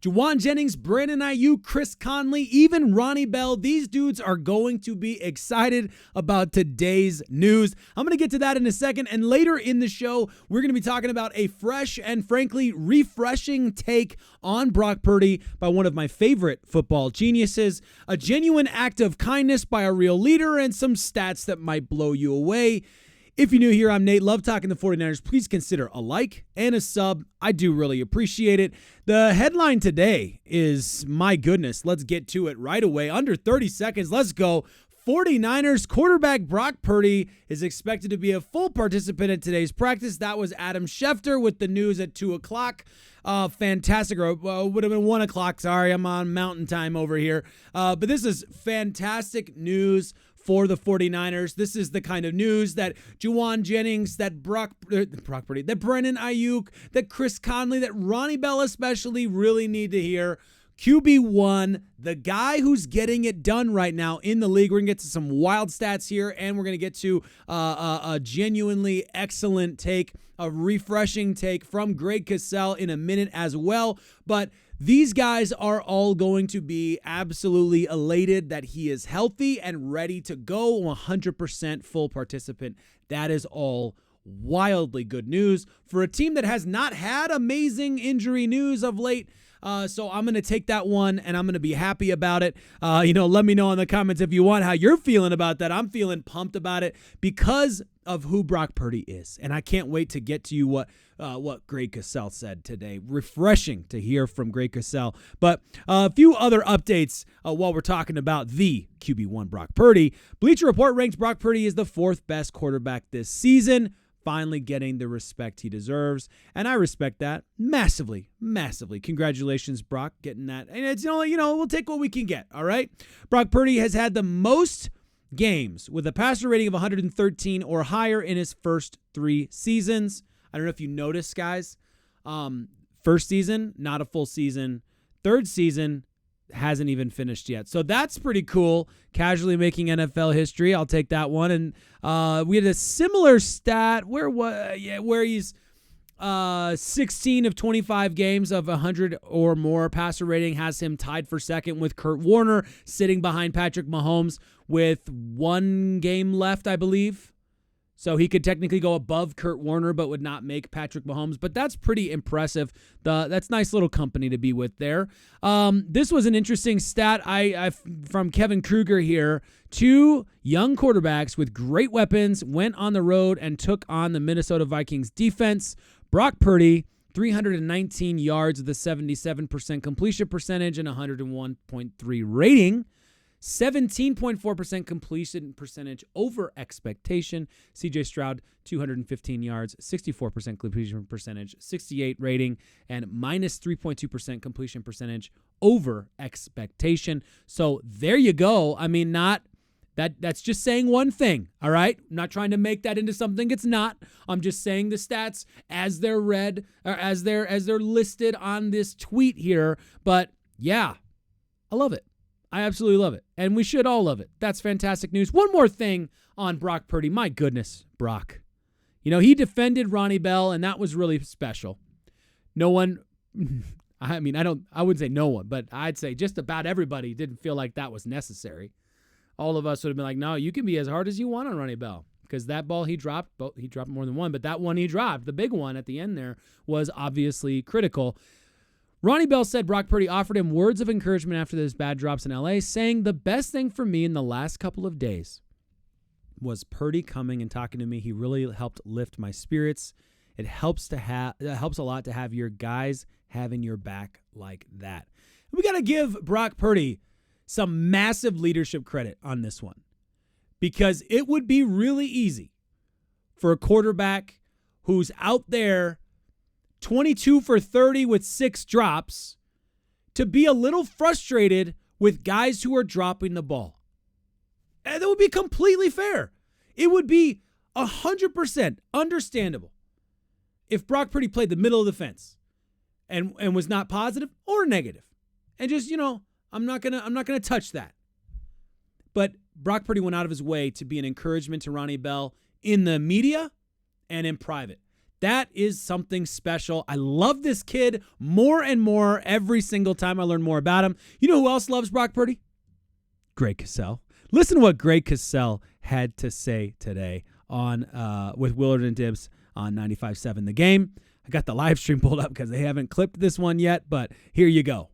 Juwan Jennings, Brandon Aiyuk, Chris Conley, even Ronnie Bell. These dudes are going to be excited about today's news. I'm going to get to that in a second. And later in the show, we're going to be talking about a fresh and frankly refreshing take on Brock Purdy by one of my favorite football geniuses, a genuine act of kindness by a real leader, and some stats that might blow you away. If you're new here, I'm Nate. Love talking the 49ers. Please consider a like and a sub. I do really appreciate it. The headline today is, my goodness, let's get to it right away. Under 30 seconds, let's go. 49ers quarterback Brock Purdy is expected to be a full participant in today's practice. That was Adam Schefter with the news at 2 o'clock. Fantastic. Or would have been 1 o'clock. Sorry, I'm on mountain time over here. But this is fantastic news for the 49ers. This is the kind of news that Juwan Jennings, that Brock Purdy, that Brandon Aiyuk, that Chris Conley, that Ronnie Bell especially really need to hear. QB1, the guy who's getting it done right now in the league. We're going to get to some wild stats here, and we're going to get to a genuinely excellent take, a refreshing take from Greg Cassell in a minute as well. But these guys are all going to be absolutely elated that he is healthy and ready to go, 100% full participant. That is all wildly good news for a team that has not had amazing injury news of late. So I'm going to take that one, and I'm going to be happy about it. Let me know in the comments if you want how you're feeling about that. I'm feeling pumped about it because of who Brock Purdy is, and I can't wait to get to you what Greg Cassell said today. Refreshing to hear from Greg Cassell. But a few other updates while we're talking about the QB1 Brock Purdy. Bleacher Report ranks Brock Purdy as the 4th best quarterback this season, finally getting the respect he deserves, and I respect that massively, massively. Congratulations, Brock, getting that. And it's we'll take what we can get. All right. Brock Purdy has had the most games with a passer rating of 113 or higher in his first 3 seasons. I don't know if you noticed, guys. First season, not a full season. Third season, hasn't even finished yet. So that's pretty cool. Casually making NFL history. I'll take that one. And we had a similar stat where he's 16 of 25 games of 100 or more passer rating has him tied for second with Kurt Warner, sitting behind Patrick Mahomes with 1 game left, I believe. So he could technically go above Kurt Warner, but would not make Patrick Mahomes. But that's pretty impressive. That's nice little company to be with there. This was an interesting stat I from Kevin Kruger here. 2 young quarterbacks with great weapons went on the road and took on the Minnesota Vikings defense. Brock Purdy, 319 yards with a 77% completion percentage and 101.3 rating. 17.4% completion percentage over expectation. CJ Stroud, 215 yards, 64% completion percentage, 68 rating, and minus 3.2% completion percentage over expectation. So there you go. I mean, that's just saying one thing, all right? I'm not trying to make that into something it's not. I'm just saying the stats as they're read, or as they're listed on this tweet here. But yeah, I love it. I absolutely love it, and we should all love it. That's fantastic news. One more thing on Brock Purdy. My goodness, Brock. He defended Ronnie Bell, and that was really special. No one, I wouldn't say no one, but I'd say just about everybody didn't feel like that was necessary. All of us would have been like, no, you can be as hard as you want on Ronnie Bell, because that ball he dropped more than one, but that one he dropped, the big one at the end there, was obviously critical. Ronnie Bell said Brock Purdy offered him words of encouragement after those bad drops in L.A., saying the best thing for me in the last couple of days was Purdy coming and talking to me. He really helped lift my spirits. It helps a lot to have your guys having your back like that. We got to give Brock Purdy some massive leadership credit on this one, because it would be really easy for a quarterback who's out there 22 for 30 with 6 drops to be a little frustrated with guys who are dropping the ball. And that would be completely fair. It would be 100% understandable if Brock Purdy played the middle of the fence and was not positive or negative. And just, I'm not gonna touch that. But Brock Purdy went out of his way to be an encouragement to Ronnie Bell in the media and in private. That is something special. I love this kid more and more every single time I learn more about him. You know who else loves Brock Purdy? Greg Cassell. Listen to what Greg Cassell had to say today on with Willard and Dibbs on 95.7 The Game. I got the live stream pulled up because they haven't clipped this one yet, but here you go.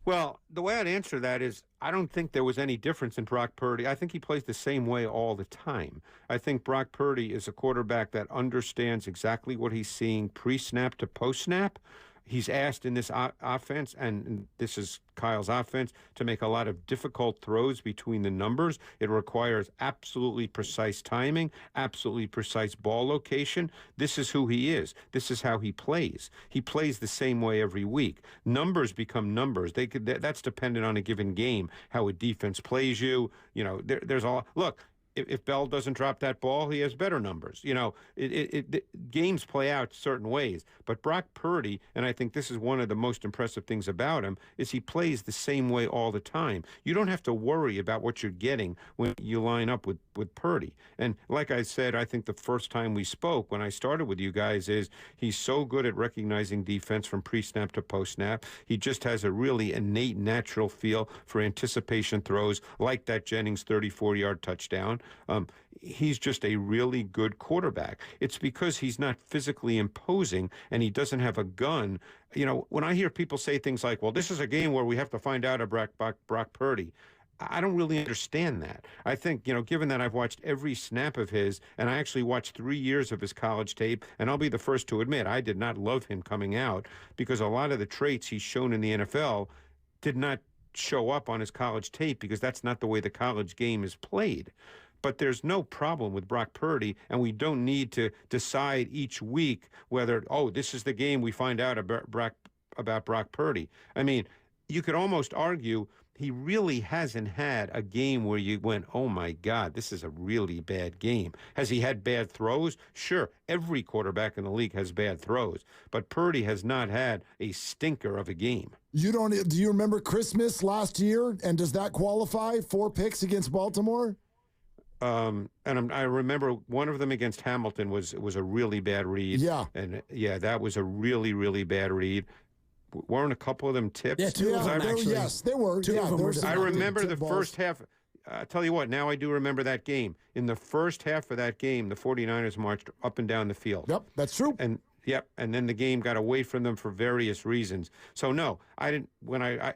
Well, the way I'd answer that is I don't think there was any difference in Brock Purdy. I think he plays the same way all the time. I think Brock Purdy is a quarterback that understands exactly what he's seeing pre-snap to post-snap. He's asked in this offense, and this is Kyle's offense, to make a lot of difficult throws between the numbers. It requires absolutely precise timing, absolutely precise ball location. This is who he is. This is how he plays. He plays the same way every week. Numbers become numbers. That's dependent on a given game, how a defense plays you. You know, there's all. Look, if Bell doesn't drop that ball, he has better numbers. You know, games play out certain ways. But Brock Purdy, and I think this is one of the most impressive things about him, is he plays the same way all the time. You don't have to worry about what you're getting when you line up with Purdy. And like I said, I think the first time we spoke, when I started with you guys, is he's so good at recognizing defense from pre-snap to post-snap. He just has a really innate, natural feel for anticipation throws, like that Jennings 34-yard touchdown. He's just a really good quarterback. It's because he's not physically imposing and he doesn't have a gun. You know, when I hear people say things like, well, this is a game where we have to find out about Brock Purdy, I don't really understand that. I think, you know, given that I've watched every snap of his, and I actually watched 3 years of his college tape, and I'll be the first to admit I did not love him coming out because a lot of the traits he's shown in the NFL did not show up on his college tape because that's not the way the college game is played. But there's no problem with Brock Purdy, and we don't need to decide each week whether, this is the game we find out about Brock Purdy. I mean, you could almost argue he really hasn't had a game where you went, oh, my God, this is a really bad game. Has he had bad throws? Sure, every quarterback in the league has bad throws, but Purdy has not had a stinker of a game. Do you remember Christmas last year, and does that qualify? 4 picks against Baltimore? I remember one of them against Hamilton was a really bad read. Yeah. And that was a really, really bad read. Weren't a couple of them tips? Yeah, two of them actually. Yes, they were. Two of them were. I remember the first half. I tell you what, now I do remember that game. In the first half of that game, the 49ers marched up and down the field. Yep, that's true. And then the game got away from them for various reasons. So no, I didn't. When I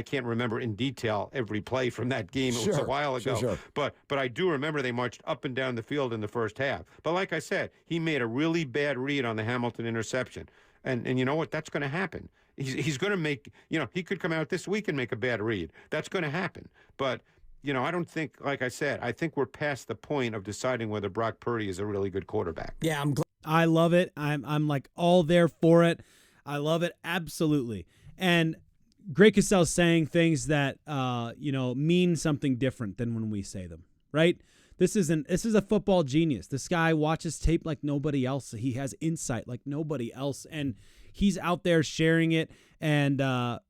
can't remember in detail every play from that game. It was a while ago. Sure. But I do remember they marched up and down the field in the first half. But like I said, he made a really bad read on the Hamilton interception. And you know what? That's going to happen. He's going to make. He could come out this week and make a bad read. That's going to happen. But I don't think. Like I said, I think we're past the point of deciding whether Brock Purdy is a really good quarterback. Yeah, I'm glad. I love it. I'm like all there for it. I love it. Absolutely. And Greg Cassell saying things that, mean something different than when we say them, right? This is a football genius. This guy watches tape like nobody else. He has insight like nobody else. And he's out there sharing it and,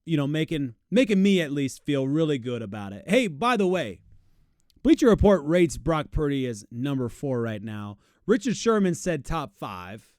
making me at least feel really good about it. Hey, by the way, Bleacher Report rates Brock Purdy as number 4 right now. Richard Sherman said top 5.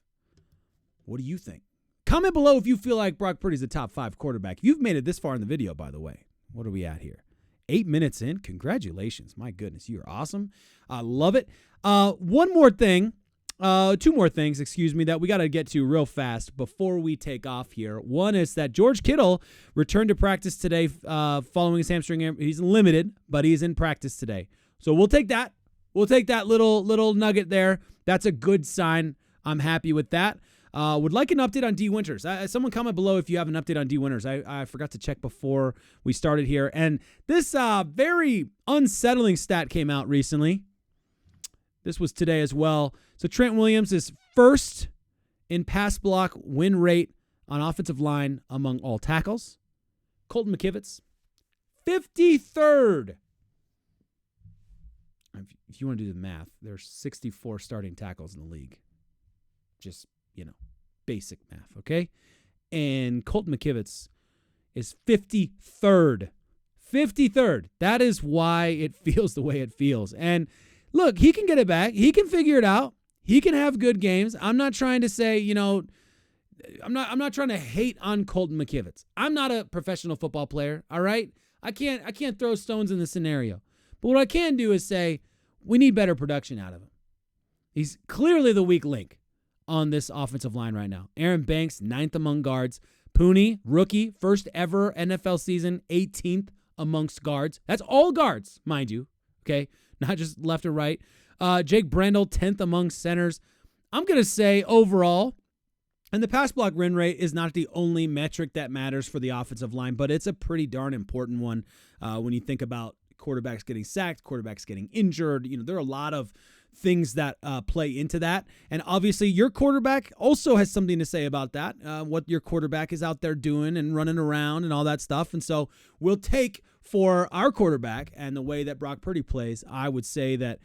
What do you think? Comment below if you feel like Brock Purdy's a top 5 quarterback. You've made it this far in the video, by the way. What are we at here? 8 minutes in. Congratulations. My goodness, you're awesome. I love it. One more thing. 2 more things, that we got to get to real fast before we take off here. One is that George Kittle returned to practice today following his hamstring. He's limited, but he's in practice today. So we'll take that. We'll take that little nugget there. That's a good sign. I'm happy with that. Would like an update on D. Winters. Someone comment below if you have an update on D. Winters. I forgot to check before we started here. And this very unsettling stat came out recently. This was today as well. So Trent Williams is first in pass block win rate on offensive line among all tackles. Colton McKivitz, 53rd. If you want to do the math, there's 64 starting tackles in the league. Just, basic math, okay? And Colton McKivitz is 53rd. 53rd. That is why it feels the way it feels. And look, he can get it back. He can figure it out. He can have good games. I'm not trying to say, I'm not trying to hate on Colton McKivitz. I'm not a professional football player, all right? I can't throw stones in the scenario. But what I can do is say we need better production out of him. He's clearly the weak link on this offensive line right now. Aaron Banks, 9th among guards. Purdy, rookie, first ever NFL season, 18th amongst guards. That's all guards, mind you, okay? Not just left or right. Jake Brendel, 10th among centers. I'm going to say overall, and the pass block win rate is not the only metric that matters for the offensive line, but it's a pretty darn important one when you think about quarterbacks getting sacked, quarterbacks getting injured. There are a lot of things that play into that. And obviously your quarterback also has something to say about that, what your quarterback is out there doing and running around and all that stuff. And so we'll take for our quarterback and the way that Brock Purdy plays, I would say that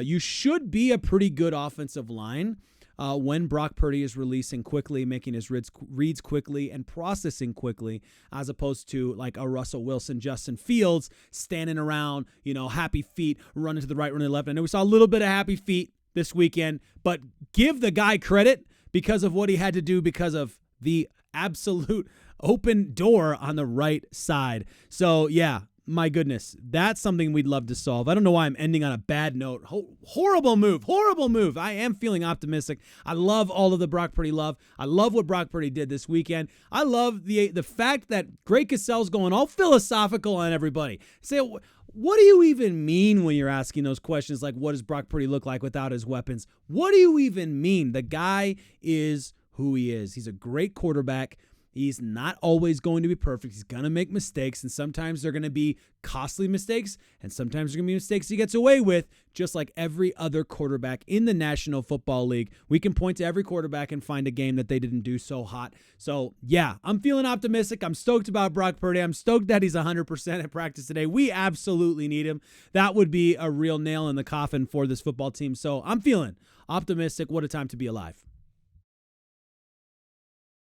you should be a pretty good offensive line when Brock Purdy is releasing quickly, making his reads quickly, and processing quickly, as opposed to like a Russell Wilson, Justin Fields standing around, happy feet, running to the right, running to the left. I know we saw a little bit of happy feet this weekend, but give the guy credit because of what he had to do because of the absolute open door on the right side. So, yeah. My goodness, that's something we'd love to solve. I don't know why I'm ending on a bad note. Horrible move. I am feeling optimistic. I love all of the Brock Purdy love. I love what Brock Purdy did this weekend. I love the fact that Greg Cassell's going all philosophical on everybody. Say, what do you even mean when you're asking those questions like, what does Brock Purdy look like without his weapons? What do you even mean? The guy is who he is. He's a great quarterback. He's not always going to be perfect. He's going to make mistakes, and sometimes they're going to be costly mistakes, and sometimes they're going to be mistakes he gets away with, just like every other quarterback in the National Football League. We can point to every quarterback and find a game that they didn't do so hot. So, yeah, I'm feeling optimistic. I'm stoked about Brock Purdy. I'm stoked that he's 100% at practice today. We absolutely need him. That would be a real nail in the coffin for this football team. So, I'm feeling optimistic. What a time to be alive.